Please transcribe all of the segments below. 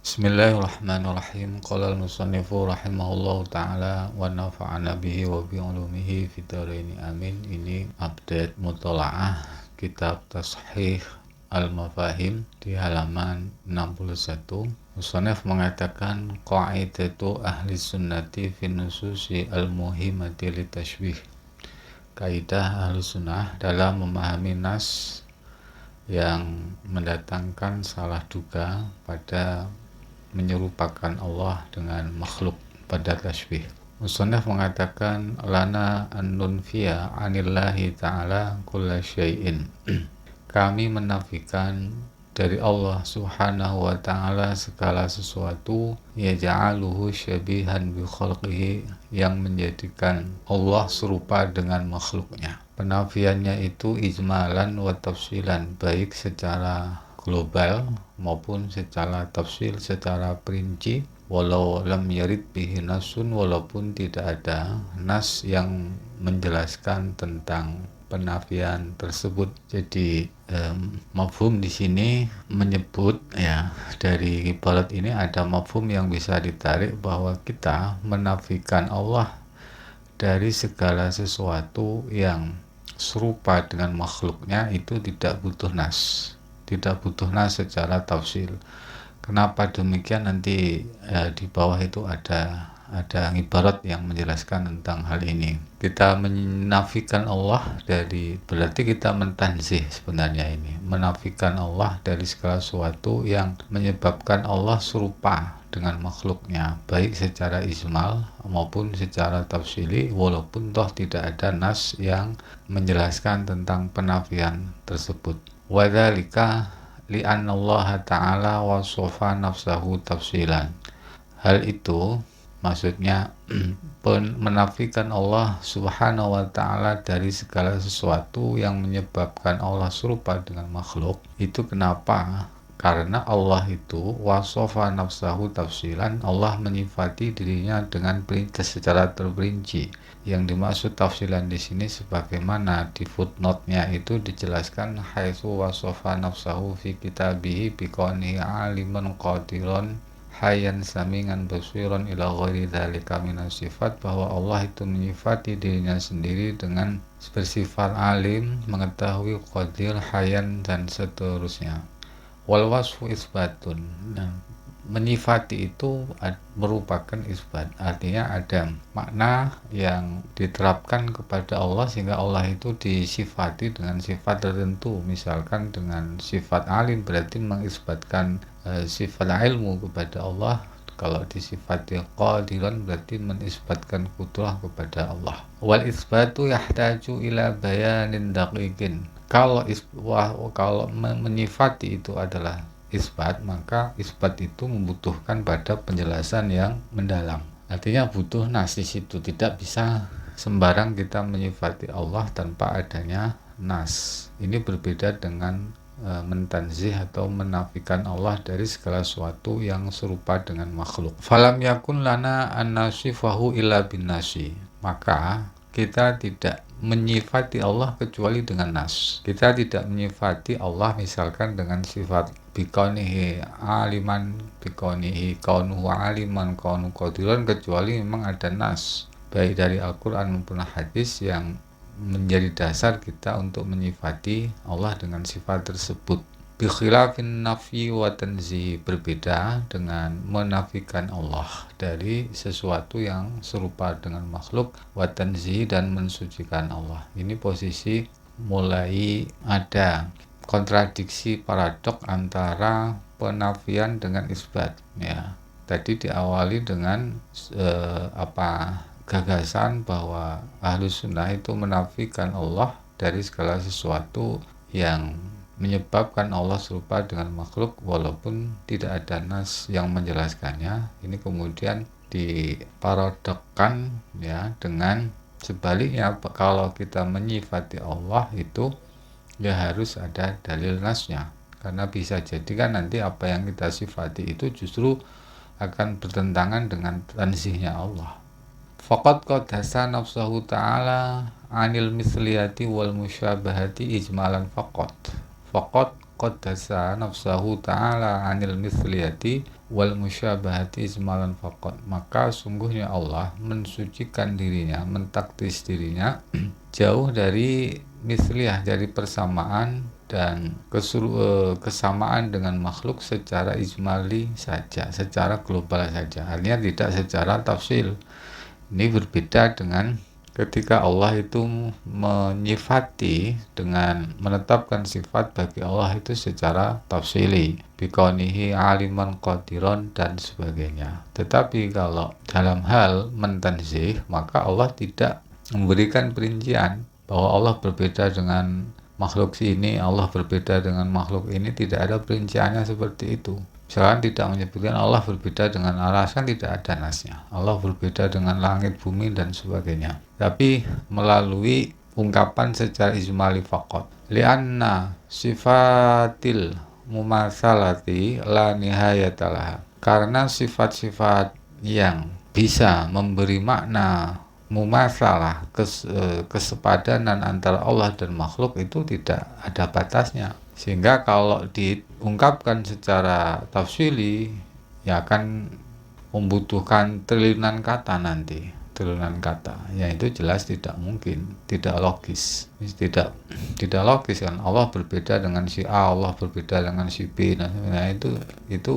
Bismillahirrahmanirrahim. Qala al-musannifu rahimahullahu ta'ala wa nafa'ana bihi wa bi ulumihi fid dharain amin. Ini update mutola'ah kitab Tashih al-Mafahim di halaman 61. Musannif mengatakan qaidatu ahli sunnati fi nususi al-muhimmati litashbih. Kaidah ahli sunnah dalam memahami nas yang mendatangkan salah duga pada menyerupakan Allah dengan makhluk pada tasbih. Musannaf mengatakan lana an-nunfiya anillahi ta'ala kulla syai'in. Kami menafikan dari Allah subhanahu wa ta'ala segala sesuatu yaja'aluhu syabihan bi khalqihi, yang menjadikan Allah serupa dengan makhluknya. Penafiannya itu ijmalan wa tafsilan, baik secara global maupun secara tafsil, secara perinci. Walau lam yarid bihi nasun, walaupun tidak ada nas yang menjelaskan tentang penafian tersebut. Jadi mafhum di sini menyebut ya, dari ibarat ini ada mafhum yang bisa ditarik bahwa kita menafikan Allah dari segala sesuatu yang serupa dengan makhluknya itu tidak butuh nas. Tidak butuh nas secara tafsil. Kenapa demikian? Nanti di bawah itu ada ibarat yang menjelaskan tentang hal ini. Kita menafikan Allah berarti kita mentanzih sebenarnya ini. Menafikan Allah dari segala sesuatu yang menyebabkan Allah serupa dengan makhluknya, baik secara ijmal maupun secara tafsili, walaupun toh tidak ada nas yang menjelaskan tentang penafian tersebut. Wadzalika li'anna Allah ta'ala wasofa nafsahu tafsilan. Hal itu maksudnya menafikan Allah subhanahu wa ta'ala dari segala sesuatu yang menyebabkan Allah serupa dengan makhluk. Itu kenapa? Karena Allah itu wasofa nafsahu tafsilan, Allah menyifati dirinya dengan secara terperinci. Yang dimaksud tafsilan di sini sebagaimana di footnote-nya itu dijelaskan haitsu wasofa nafsahu fi kitabihi biqani aliman qadiran hayyan samingan basiran ila ghairi dzalika minas sifat, bahwa Allah itu menyifati dirinya sendiri dengan bersifat alim, mengetahui, qadir, hayyan dan seterusnya. Wal wasfu isbatun. Nah, menyifati itu merupakan isbat, artinya ada makna yang diterapkan kepada Allah sehingga Allah itu disifati dengan sifat tertentu. Misalkan dengan sifat alim berarti mengisbatkan sifat ilmu kepada Allah. Kalau disifati qadiran berarti menisbatkan qudrah kepada Allah. Wal isbatu yahtaju ila bayanin daqiqin. Kalau menyifati itu adalah isbat, maka isbat itu membutuhkan pada penjelasan yang mendalam. Artinya butuh nas di situ. Tidak bisa sembarang kita menyifati Allah tanpa adanya nas. Ini berbeda dengan mentanzih atau menafikan Allah dari segala sesuatu yang serupa dengan makhluk. Falam yakun lana an-nasifahu illa bin nasi. Maka kita tidak menyifati Allah kecuali dengan nas. Kita tidak menyifati Allah misalkan dengan sifat bikonihi aliman, bikonihi kaunuhu aliman, kaunuhu qadiran, kecuali memang ada nas baik dari Al-Quran maupun hadis yang menjadi dasar kita untuk menyifati Allah dengan sifat tersebut. Bi khilafin nafi wa tanzih, berbeda dengan menafikan Allah dari sesuatu yang serupa dengan makhluk, wa tanzih, dan mensucikan Allah. Ini posisi mulai ada kontradiksi, paradok antara penafian dengan isbat ya. Tadi diawali dengan gagasan bahwa Ahlus Sunnah itu menafikan Allah dari segala sesuatu yang menyebabkan Allah serupa dengan makhluk walaupun tidak ada nas yang menjelaskannya. Ini kemudian diparadokkan ya dengan sebaliknya, kalau kita menyifati Allah itu ya harus ada dalil nasnya, karena bisa jadi kan nanti apa yang kita sifati itu justru akan bertentangan dengan tanzihnya Allah. Faqad qaddasa nafsahu ta'ala anil misliyati wal musyabahati ijmalan faqad qaddasa nafsahu ta'ala 'anil mithliyati wal musyabahati ismalan faqat. Maka sungguhnya Allah mensucikan dirinya, mentakdis dirinya jauh dari misliyah, dari persamaan dan kesamaan dengan makhluk secara ijmali saja, secara global saja, artinya tidak secara tafsil. Ini berbeda dengan ketika Allah itu menyifati dengan menetapkan sifat bagi Allah itu secara tafsili, bikaunihi aliman qadiron dan sebagainya. Tetapi kalau dalam hal mentanzih, maka Allah tidak memberikan perincian bahwa Allah berbeda dengan makhluk ini, Allah berbeda dengan makhluk ini, tidak ada perinciannya seperti itu. Misalkan tidak menyebutkan Allah berbeda dengan aras, kan tidak ada nasnya. Allah berbeda dengan langit, bumi, dan sebagainya. Tapi melalui ungkapan secara ijmali faqat. Lianna sifatil mumatsalati la nihayatalah. Karena sifat-sifat yang bisa memberi makna mumatsalah, kesepadanan antara Allah dan makhluk itu tidak ada batasnya. Sehingga kalau diungkapkan secara tafsili, ya akan membutuhkan triliunan kata nanti, triliunan kata. Ya itu jelas tidak mungkin, tidak logis. Tidak logis kan. Allah berbeda dengan si A, Allah berbeda dengan si B. Nah itu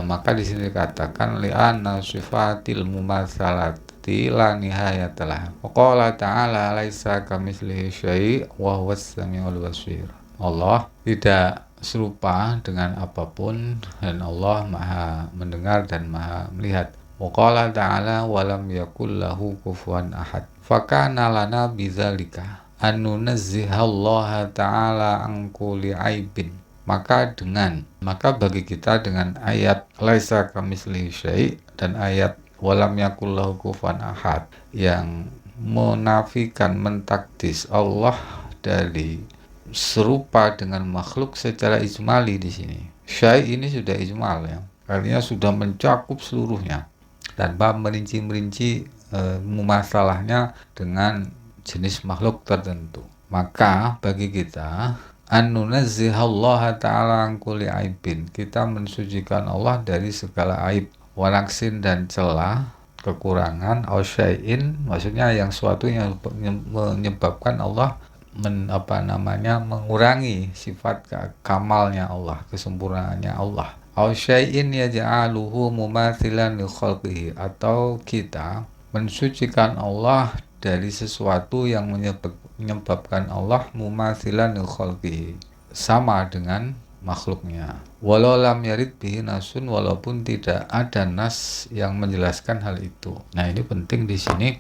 maka di sini dikatakan li'anna sifatil mumatsalati la nihayatalah. Wa qala ta'ala laisa kamitslihi syai' wa huwas samiul basir. Allah tidak serupa dengan apapun dan Allah maha mendengar dan maha melihat. Wa qala ta'ala walam yakul lahu kufuwan ahad. Fakana lana bidzalika an nunazzihallaha ta'ala an kulli aibin. Maka bagi kita dengan ayat laisa kamitslihi syai' dan ayat walam yakul lahu kufuwan ahad yang menafikan, mentakdis Allah dari serupa dengan makhluk secara ijmali di sini. Syai' ini sudah ijmal ya. Artinya sudah mencakup seluruhnya tanpa merinci-merinci masalahnya dengan jenis makhluk tertentu. Maka bagi kita an-nunazzihallaha ta'ala an kulli aibin. Kita mensucikan Allah dari segala aib, walaksin dan celah, kekurangan, ausyai'in, maksudnya yang suatu yang menyebabkan Allah mengurangi sifat kamalnya Allah, kesempurnaannya Allah. Aw syai'in yaj'aluhu mumathilan li khalqihi, atau kita mensucikan Allah dari sesuatu yang menyebabkan Allah mumathilan li khalqihi, sama dengan makhluknya. Walau lam yarid bihi nasun, walaupun tidak ada nas yang menjelaskan hal itu. Nah, ini penting di sini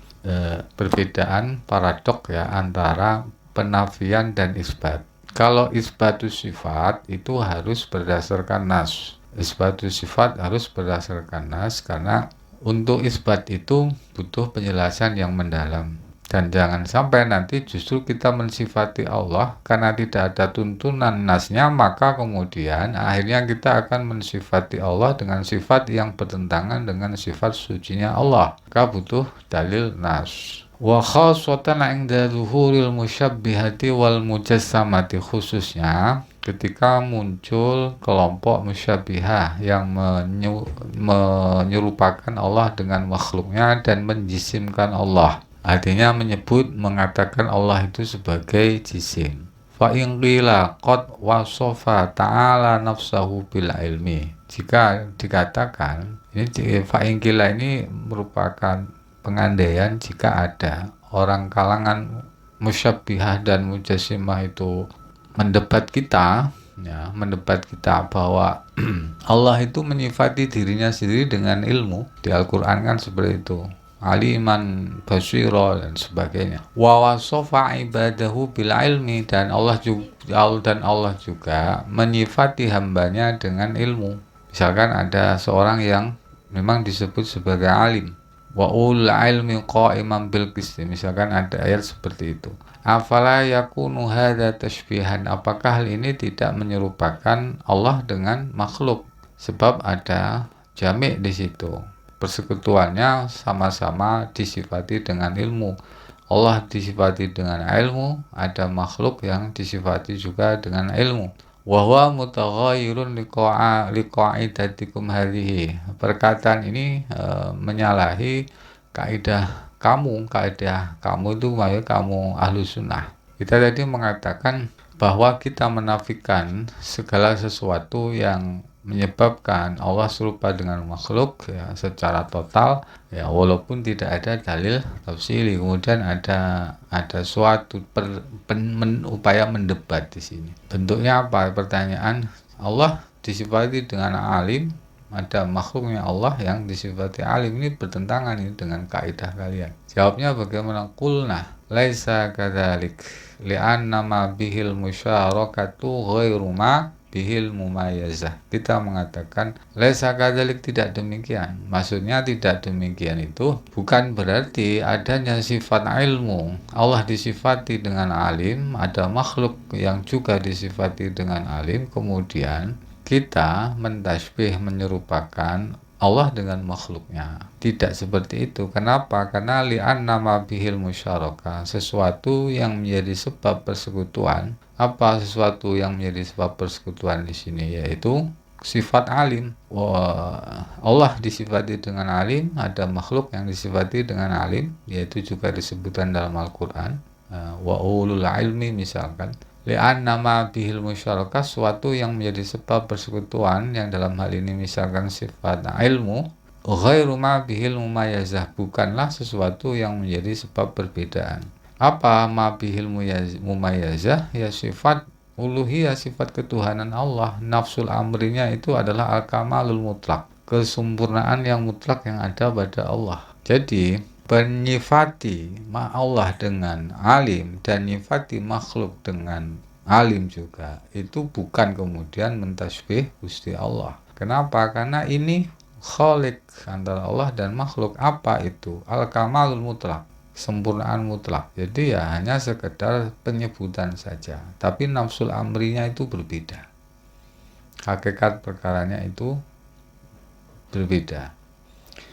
perbedaan paradok ya antara penafian dan isbat. Kalau isbatus sifat itu harus berdasarkan nas. Isbatus sifat harus berdasarkan nas karena untuk isbat itu butuh penjelasan yang mendalam. Dan jangan sampai nanti justru kita mensifati Allah karena tidak ada tuntunan nasnya, maka kemudian akhirnya kita akan mensifati Allah dengan sifat yang bertentangan dengan sifat sucinya Allah. Maka butuh dalil nas. Wa khaswatan 'inda zuhuril musyabbihati wal mujassamati, khususnya ketika muncul kelompok musyabbihah yang menyerupakan Allah dengan makhluknya dan menjisimkan Allah. Artinya mengatakan Allah itu sebagai jisim. Fa in qila qad wasafa ta'ala nafsahu bil ilmi. Jika dikatakan ini fa in qila ini merupakan pengandaian jika ada orang kalangan musyabbihah dan mujassimah itu mendebat kita bahwa Allah itu menyifati dirinya sendiri dengan ilmu. Di Al-Qur'an kan seperti itu, aliman basira dan sebagainya. Wa wasafa ibadahu bil ilmi, dan Allah juga menyifati hambanya dengan ilmu. Misalkan ada seorang yang memang disebut sebagai alim, wa ul ilmi qa'iman bil qisti, misalkan ada ayat seperti itu. Afala yakunu hadza tashbihan, apakah hal ini tidak menyerupakan Allah dengan makhluk? Sebab ada jami' di situ. Persekutuannya sama-sama disifati dengan ilmu. Allah disifati dengan ilmu, ada makhluk yang disifati juga dengan ilmu. wa huwa mutaghayyirun liqa'idatikum hadhihi. Perkataan ini menyalahi kaidah kamu itu maksudnya kamu ahlu sunnah. Kita tadi mengatakan bahwa kita menafikan segala sesuatu yang menyebabkan Allah serupa dengan makhluk ya secara total ya, walaupun tidak ada dalil tafsili. Kemudian ada suatu upaya mendebat di sini. Bentuknya apa? Pertanyaan, Allah disifati dengan alim, ada makhluknya Allah yang disifati alim, ini bertentangan ini dengan kaidah kalian. Jawabnya bagaimana? Qulna laisa kadzalik li'anna ma bihil musyarakatu ghairu ma bihil mumayyazah. Kita mengatakan laisa kadzalik, tidak demikian. Maksudnya tidak demikian itu bukan berarti adanya sifat ilmu. Allah disifati dengan alim, ada makhluk yang juga disifati dengan alim, kemudian kita mentasbih menyerupakan Allah dengan makhluknya. Tidak seperti itu. Kenapa? Karena li'anna ma bihil musyarakah, sesuatu yang menjadi sebab persekutuan. Apa sesuatu yang menjadi sebab persekutuan di sini? Yaitu sifat alim. Allah disifati dengan alim, ada makhluk yang disifati dengan alim, yaitu juga disebutkan dalam Al-Quran. Wa ulul ilmi misalkan. Li'anna ma bihil musyarakah, suatu yang menjadi sebab persekutuan, yang dalam hal ini misalkan sifat ilmu, ghairu ma bihil mumayyazah, bukanlah sesuatu yang menjadi sebab perbedaan. Apa ma bihil mumayyazah? Ya sifat uluhiyah, sifat ketuhanan Allah. Nafsul amrinya itu adalah al-kamalul mutlak, kesempurnaan yang mutlak yang ada pada Allah. Jadi menyifati Allah dengan alim dan nyifati makhluk dengan alim juga, itu bukan kemudian mentasbih Gusti Allah. Kenapa? Karena ini khalik antara Allah dan makhluk. Apa itu? Al-kamalul mutlak, sempurnaan mutlak. Jadi ya hanya sekedar penyebutan saja, tapi nafsul amrinya itu berbeda, hakikat perkaranya itu berbeda.